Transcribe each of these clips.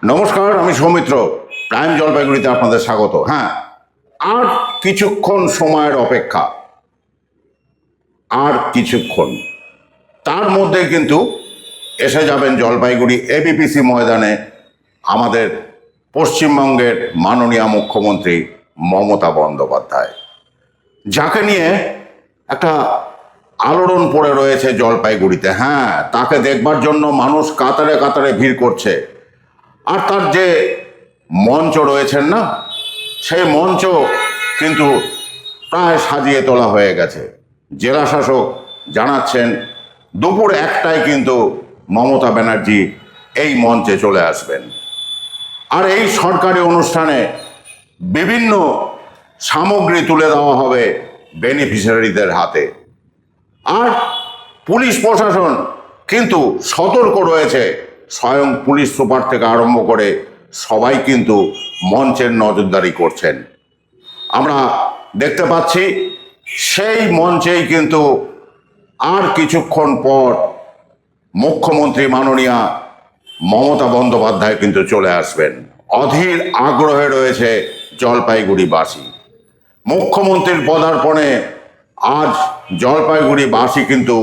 নমস্কার, আমি সৌমিত্র। প্রাইম জলপাইগুড়িতে আপনাদের স্বাগত। হ্যাঁ, আর কিছুক্ষণ সময়ের অপেক্ষা, আর কিছুক্ষণ, তার মধ্যে কিন্তু এসে যাবেন জলপাইগুড়ি এবিপিসি ময়দানে আমাদের পশ্চিমবঙ্গের মাননীয় মুখ্যমন্ত্রী মমতা বন্দ্যোপাধ্যায়, যাকে নিয়ে একটা আলোড়ন পড়ে রয়েছে জলপাইগুড়িতে। হ্যাঁ, তাকে দেখবার জন্য মানুষ কাতারে কাতারে ভিড় করছে। আর তার যে মঞ্চ রয়েছেন না, সেই মঞ্চ কিন্তু প্রায় সাজিয়ে তোলা হয়ে গেছে। জেলা শাসক জানাচ্ছেন দুপুর 1টায় কিন্তু মমতা ব্যানার্জি এই মঞ্চে চলে আসবেন। আর এই সরকারি অনুষ্ঠানে বিভিন্ন সামগ্রী তুলে দেওয়া হবে বেনিফিশিয়ারিদের হাতে। আর পুলিশ প্রশাসন কিন্তু সতর্ক রয়েছে, স্বয়ং পুলিশ সুপার থেকে আরম্ভ করে সবাই কিন্তু মঞ্চের নজরদারি করছেন। আমরা দেখতে পাচ্ছি সেই মঞ্চেই কিন্তু আর কিছুক্ষণ পর মুখ্যমন্ত্রী মাননীয়া মমতা বন্দ্যোপাধ্যায় কিন্তু চলে আসবেন। অধীর আগ্রহে রয়েছে জলপাইগুড়িবাসী। মুখ্যমন্ত্রীর পদার্পণে আজ জলপাইগুড়িবাসী কিন্তু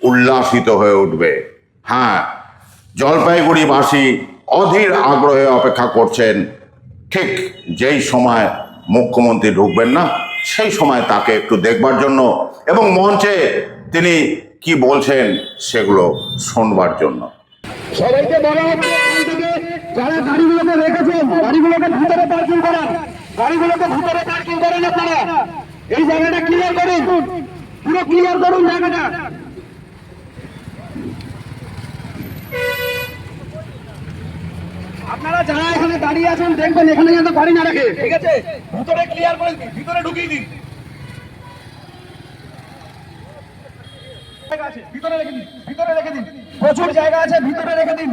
উল্লাসিত হয়ে উঠবে। হ্যাঁ, জলপাইগুড়িবাসী অধীর আগ্রহে অপেক্ষা করছেন ঠিক যেই সময় মুখ্যমন্ত্রী ঢুকবেন না, সেই সময় তাকে একটু দেখবার জন্য এবং মঞ্চে তিনি কি বলছেন সেগুলো শোনবার জন্য। সবাইকে বলা হচ্ছে এখান থেকে যারা গাড়িগুলোকে রেখেছেন গাড়িগুলোকে ভিতরে পার্কিং করান, গাড়িগুলোকে ভিতরে পার্কিং করেন। আপনারা এই জায়গাটা ক্লিয়ার করুন, পুরো ক্লিয়ার করুন জায়গাটা। আপনারা যারা এখানে দাঁড়িয়ে আছেন দেখবেন এখানে যেন গাড়ি না রাখে, ঠিক আছে? ভিতরে ক্লিয়ার করে দিন, ভিতরে ঢুকিয়ে দিন, ভিতরে রেখে দিন, ভিতরে রেখে দিন, প্রচুর জায়গা আছে, ভিতরে রেখে দিন।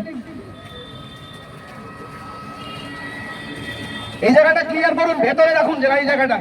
এই জায়গাটা ক্লিয়ার করুন, ভেতরে রাখুন এই জায়গাটা।